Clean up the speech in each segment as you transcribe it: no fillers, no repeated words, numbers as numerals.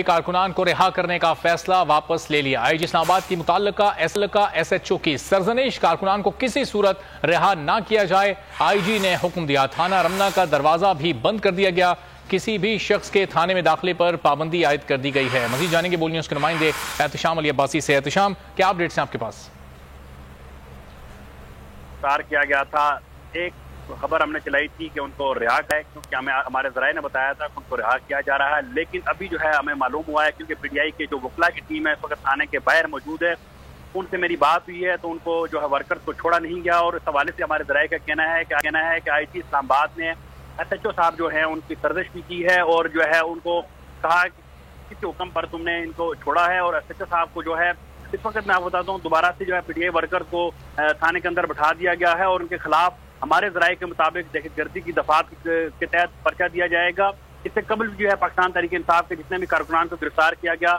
کارکنان کو رہا کرنے کا فیصلہ واپس لے لیا۔ آئی جی اسلام آباد کی متعلقہ ایس ایچ او کی سرزنش، کارکنان کو کسی صورت رہا نہ کیا جائے۔ آئی جی نے حکم دیا، تھانہ رمنا کا دروازہ بھی بند کر دیا گیا، کسی بھی شخص کے تھانے میں داخلے پر پابندی عائد کر دی گئی ہے۔ مزید جانیں گے بول نیوز کے نمائندے احتشام علی عباسی سے۔ احتشام، کیا اپڈیٹس ہیں آپ کے پاس؟ کیا گیا تھا، ایک خبر ہم نے چلائی تھی کہ ان کو رہا ہے، کیونکہ ہمارے ذرائع نے بتایا تھا کہ ان کو رہا کیا جا رہا ہے، لیکن ابھی جو ہے ہمیں معلوم ہوا ہے کیونکہ پی ٹی آئی کے جو وکلا کی ٹیم ہے اس وقت تھانے کے باہر موجود ہے، ان سے میری بات ہوئی ہے تو ان کو جو ہے ورکرز کو چھوڑا نہیں گیا، اور اس حوالے سے ہمارے ذرائع کا کہنا ہے کہ آئی جی اسلام آباد نے ایس ایچ او صاحب جو ہیں ان کی سرزنش بھی کی ہے، اور جو ہے ان کو کہا کہ کس حکم پر تم نے ان کو چھوڑا ہے، اور ایس ایچ او صاحب کو جو ہے اس وقت میں آپ بتاتا ہوں دوبارہ سے جو ہے پی ٹی آئی ورکرز کو تھانے کے اندر بٹھا دیا گیا ہے، اور ان کے خلاف ہمارے ذرائع کے مطابق دہشت گردی کی دفعات کے تحت پرچہ دیا جائے گا۔ اس سے قبل جو ہے پاکستان تحریک انصاف کے جتنے بھی کارکنان کو گرفتار کیا گیا،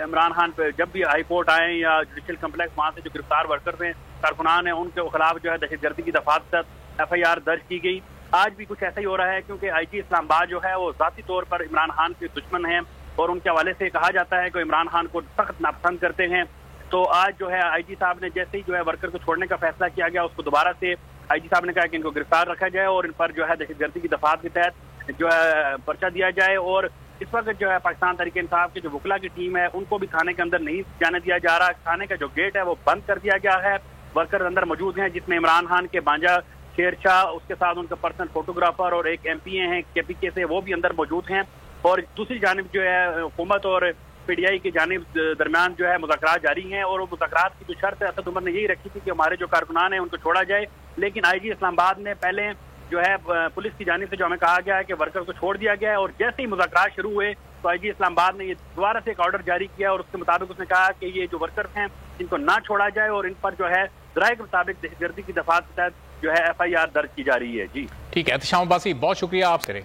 عمران خان پہ جب بھی ہائی کورٹ آئے یا جوڈیشل کمپلیکس، وہاں سے جو گرفتار ورکرز ہیں، کارکنان ہیں، ان کے خلاف جو ہے دہشت گردی کی دفعات کے تحت ایف آئی آر درج کی گئی۔ آج بھی کچھ ایسا ہی ہو رہا ہے کیونکہ آئی جی اسلام آباد جو ہے وہ ذاتی طور پر عمران خان کے دشمن ہیں، اور ان کے حوالے سے کہا جاتا ہے کہ عمران خان کو سخت ناپسند کرتے ہیں۔ تو آج جو ہے آئی جی صاحب نے جیسے ہی جو ہے ورکر کو چھوڑنے کا فیصلہ کیا گیا، اس کو دوبارہ سے آئی جی صاحب نے کہا کہ ان کو گرفتار رکھا جائے اور ان پر جو ہے دہشت گردی کی دفعات کے تحت جو ہے پرچہ دیا جائے، اور اس وقت جو ہے پاکستان تحریک انصاف کے جو وکلا کی ٹیم ہے ان کو بھی تھانے کے اندر نہیں جانے دیا جا رہا۔ تھانے کا جو گیٹ ہے وہ بند کر دیا گیا ہے، ورکر اندر موجود ہیں جس میں عمران خان کے بانجا شیر شاہ، اس کے ساتھ ان کا پرسنل فوٹوگرافر اور ایک ایم پی اے ہیں کے پی کے سے، وہ بھی اندر موجود ہیں۔ اور دوسری جانب جو ہے حکومت اور پی ڈی آئی کی جانب درمیان جو ہے مذاکرات جاری ہیں، اور وہ مذاکرات کی جو شرط ہے اسد عمر نے یہی رکھی تھی کہ ہمارے جو کارکنان ہیں ان کو چھوڑا جائے، لیکن آئی جی اسلام آباد نے پہلے جو ہے پولیس کی جانب سے جو ہمیں کہا گیا ہے کہ ورکر کو چھوڑ دیا گیا ہے، اور جیسے ہی مذاکرات شروع ہوئے تو آئی جی اسلام آباد نے یہ دوبارہ سے ایک آرڈر جاری کیا، اور اس کے مطابق اس نے کہا کہ یہ جو ورکرز ہیں ان کو نہ چھوڑا جائے، اور ان پر جو ہے ذرائع کے مطابق دہشت گردی کی دفعات کے تحت جو ہے ایف آئی آر درج کی جا رہی ہے۔ جی ٹھیک ہے احتشام عباسی، بہت شکریہ آپ سے۔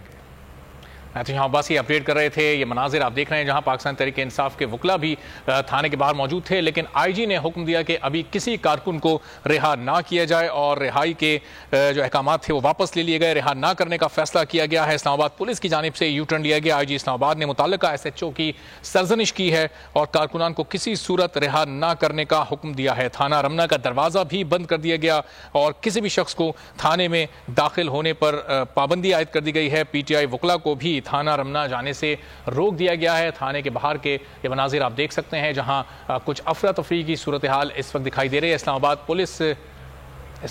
احتشام عباسی اپڈیٹ کر رہے تھے۔ یہ مناظر آپ دیکھ رہے ہیں جہاں پاکستان تحریک انصاف کے وکلا بھی تھانے کے باہر موجود تھے، لیکن آئی جی نے حکم دیا کہ ابھی کسی کارکن کو رہا نہ کیا جائے، اور رہائی کے جو احکامات تھے وہ واپس لے لیے گئے، رہا نہ کرنے کا فیصلہ کیا گیا ہے۔ اسلام آباد پولیس کی جانب سے یو ٹرن لیا گیا۔ آئی جی اسلام آباد نے متعلقہ ایس ایچ او کی سرزنش کی ہے اور کارکنان کو کسی صورت رہا نہ کرنے کا حکم دیا ہے۔ تھانہ رمنا کا دروازہ بھی بند کر دیا گیا، اور کسی بھی شخص کو تھانے میں داخل ہونے پر پابندی عائد کر دی گئی ہے۔ پی ٹی آئی وکلا کو بھی تھانہ رمنا جانے سے روک دیا گیا ہے۔ تھانے کے باہر کے یہ مناظر آپ دیکھ سکتے ہیں جہاں کچھ افراتفری کی صورتحال اس وقت دکھائی دے رہی ہے۔ اسلام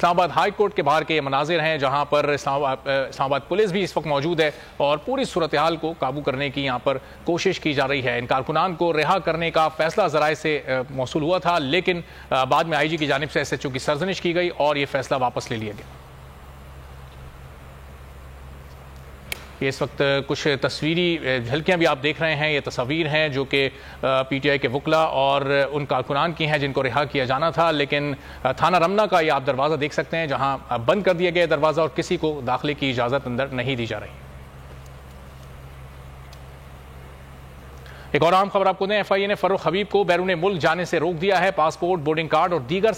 آباد ہائی کورٹ کے باہر کے یہ مناظر ہیں جہاں پر اسلام آباد پولیس بھی اس وقت موجود ہے، اور پوری صورتحال کو قابو کرنے کی یہاں پر کوشش کی جا رہی ہے۔ ان کارکنان کو رہا کرنے کا فیصلہ ذرائع سے موصول ہوا تھا، لیکن بعد میں آئی جی کی جانب سے ایس ایچ او کی سرزنش کی گئی اور یہ فیصلہ واپس لے لیا گیا۔ یہ اس وقت کچھ تصویری جھلکیاں بھی آپ دیکھ رہے ہیں، یہ تصاویر ہیں جو کہ پی ٹی آئی کے وکلا اور ان کارکنان کی ہیں جن کو رہا کیا جانا تھا، لیکن تھانہ رمنا کا یہ آپ دروازہ دیکھ سکتے ہیں جہاں بند کر دیا گیا دروازہ، اور کسی کو داخلے کی اجازت اندر نہیں دی جا رہی۔ ایک اور اہم خبر آپ کو دیں، ایف آئی اے نے فروخ حبیب کو بیرون ملک جانے سے روک دیا ہے۔ پاسپورٹ، بورڈنگ کارڈ اور دیگر